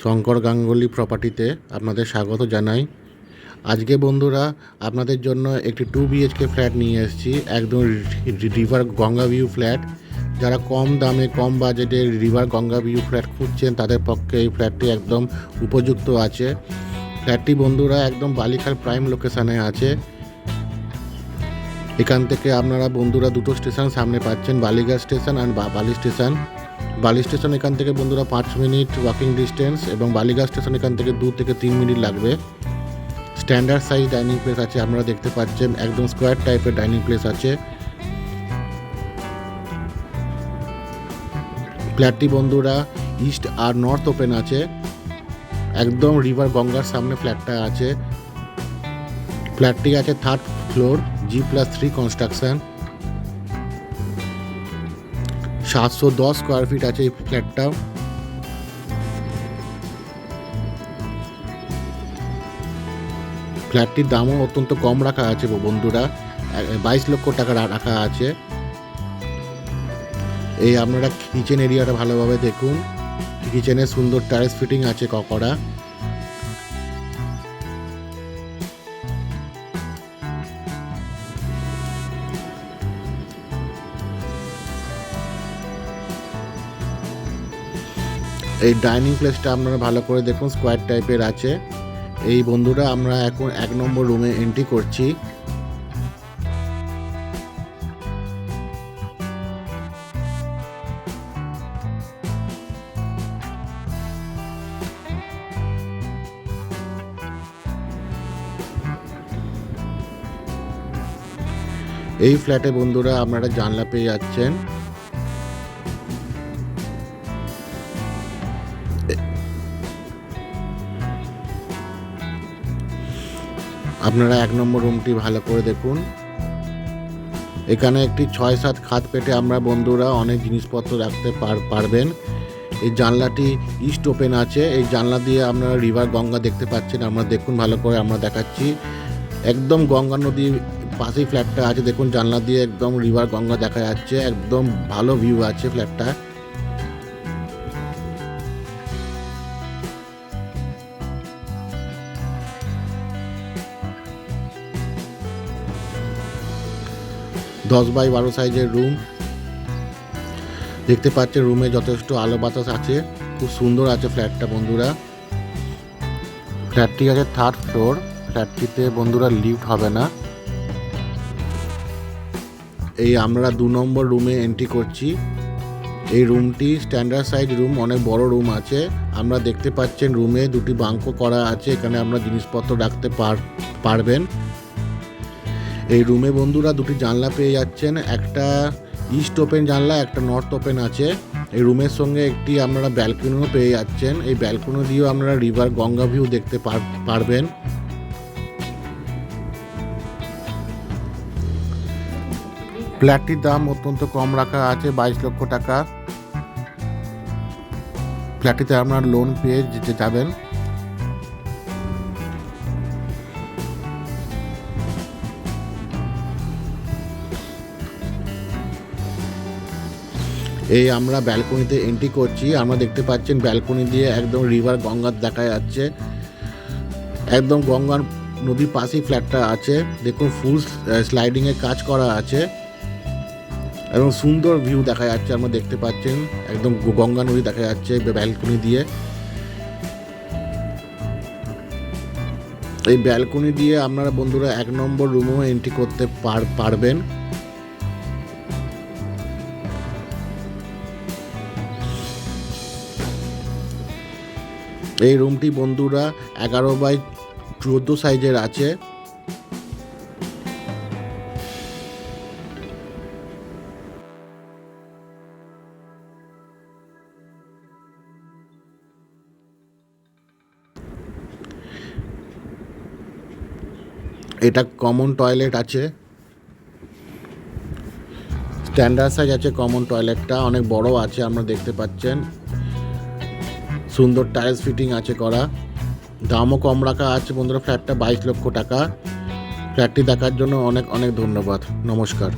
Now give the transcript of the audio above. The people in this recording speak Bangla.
শঙ্কর গাঙ্গুলি প্রপার্টিতে আপনাদের স্বাগত জানাই। আজকে বন্ধুরা আপনাদের জন্য একটি 2 BHK ফ্ল্যাট নিয়ে এসেছি, একদম রিভার গঙ্গা ভিউ ফ্ল্যাট। যারা কম দামে কম বাজেটে রিভার গঙ্গা ভিউ ফ্ল্যাট খুঁজছেন তাদের পক্ষে এই ফ্ল্যাটটি একদম উপযুক্ত আছে। ফ্ল্যাটটি বন্ধুরা একদম বালিখাল প্রাইম লোকেশানে আছে। এখান থেকে আপনারা বন্ধুরা দুটো স্টেশন সামনে পাচ্ছেন, বালিঘাট স্টেশন আর বালি স্টেশন। বালি স্টেশন এখান থেকে বন্ধুরা 5 মিনিট ওয়াকিং ডিস্টেন্স এবং বালিঘাট স্টেশন এখান থেকে 2 থেকে 3 মিনিট লাগবে। স্ট্যান্ডার্ড সাইজ ডাইনিং প্লেস আছে, আপনারা দেখতে পাচ্ছেন একদম স্কোয়ার টাইপের ডাইনিং প্লেস আছে। ফ্ল্যাটটি বন্ধুরা ইস্ট আর নর্থ ওপেন আছে, একদম রিভার গঙ্গার সামনে ফ্ল্যাটটা আছে। ফ্ল্যাটটি আছে 3rd floor, G+3 construction. 710 square feet আছে এই ফ্ল্যাটটা। ফ্ল্যাটটির দামও অত্যন্ত কম রাখা আছে বন্ধুরা, 22 লক্ষ টাকা রাখা আছে। এই আপনারা কিচেন এরিয়াটা ভালোভাবে দেখুন, কিচেনে সুন্দর টাইলস ফিটিং আছে করা। এই ডাইনিং প্লেসটা আপনারা ভালো করে দেখুন, স্কোয়ার টাইপের আছে। এই বন্ধুরা আমরা এখন 1 নম্বর রুমে এন্ট্রি করছি। এই ফ্ল্যাটে বন্ধুরা আপনারা জানলা পেয়ে যাচ্ছেন। আপনারা 1 নম্বর রুমটি ভালো করে দেখুন। এখানে একটি 6-7 খাট পেতে আমরা বন্ধুরা অনেক জিনিসপত্র রাখতে পারবেন। এই জানলাটি ইস্ট ওপেন আছে, এই জানলা দিয়ে আপনারা রিভার গঙ্গা দেখতে পাচ্ছেন। আমরা দেখুন ভালো করে, আমরা দেখাচ্ছি একদম গঙ্গা নদীর পাশেই ফ্ল্যাটটা আছে। দেখুন জানলা দিয়ে একদম রিভার গঙ্গা দেখা যাচ্ছে, একদম ভালো ভিউ আছে ফ্ল্যাটটা। দশ বাই 12 সাইজের রুম দেখতে পাচ্ছেন। রুমে যথেষ্ট আলো বাতাস আছে, খুব সুন্দর আছে ফ্ল্যাটটা বন্ধুরা। ফ্ল্যাটটি আছে 3rd ফ্লোর, ফ্ল্যাটটিতে বন্ধুরা লিফট হবে না। এই আমরা 2 নম্বর রুমে এন্ট্রি করছি। এই রুমটি স্ট্যান্ডার্ড সাইজ রুম, অনেক বড় রুম আছে। আমরা দেখতে পাচ্ছেন রুমে 2টি বাঙ্কো করা আছে, এখানে আমরা জিনিসপত্র রাখতে পারবেন। এই রুমে বন্ধুরা 2টি জানলা পেয়ে যাচ্ছেন, একটা ইস্ট ওপেন জানলা, একটা নর্থ ওপেন আছে। এই রুমের সঙ্গে একটি আপনারা ব্যালকনিও পেয়ে যাচ্ছেন। এই ব্যালকনি দিয়েও আপনারা রিভার গঙ্গা ভিউ দেখতে পারবেন। ফ্ল্যাটটির দাম অত্যন্ত কম রাখা আছে, 22 লক্ষ টাকা। ফ্ল্যাটটিতে আপনারা লোন পেয়ে যাবেন। এই আমরা ব্যালকনিতে এন্ট্রি করছি, আমরা দেখতে পাচ্ছেন ব্যালকনি দিয়ে একদম রিভার গঙ্গা দেখা যাচ্ছে। একদম গঙ্গার নদীর পাশেই ফ্ল্যাটটা আছে। দেখুন ফুল স্লাইডিংয়ের কাজ করা আছে এবং সুন্দর ভিউ দেখা যাচ্ছে। আমরা দেখতে পাচ্ছেন একদম গঙ্গা নদী দেখা যাচ্ছে ব্যালকনি দিয়ে। এই ব্যালকনি দিয়ে আপনারা বন্ধুরা 1 নম্বর রুমেও এন্ট্রি করতে পারবেন। এই রুমটি বন্ধুরা 11 বাই 14 সাইজের আছে। এটা কমন টয়লেট আছে, স্ট্যান্ডার্ড সাইজ আছে। কমন টয়লেটটা অনেক বড় আছে, আমরা দেখতে পাচ্ছেন। সুন্দর টাইলস ফিটিং আছে করা। দামও কম রাখা আছে বন্ধুরা, ফ্ল্যাটটা 22 লক্ষ টাকা। ফ্ল্যাটটি দেখার জন্য অনেক অনেক ধন্যবাদ। নমস্কার।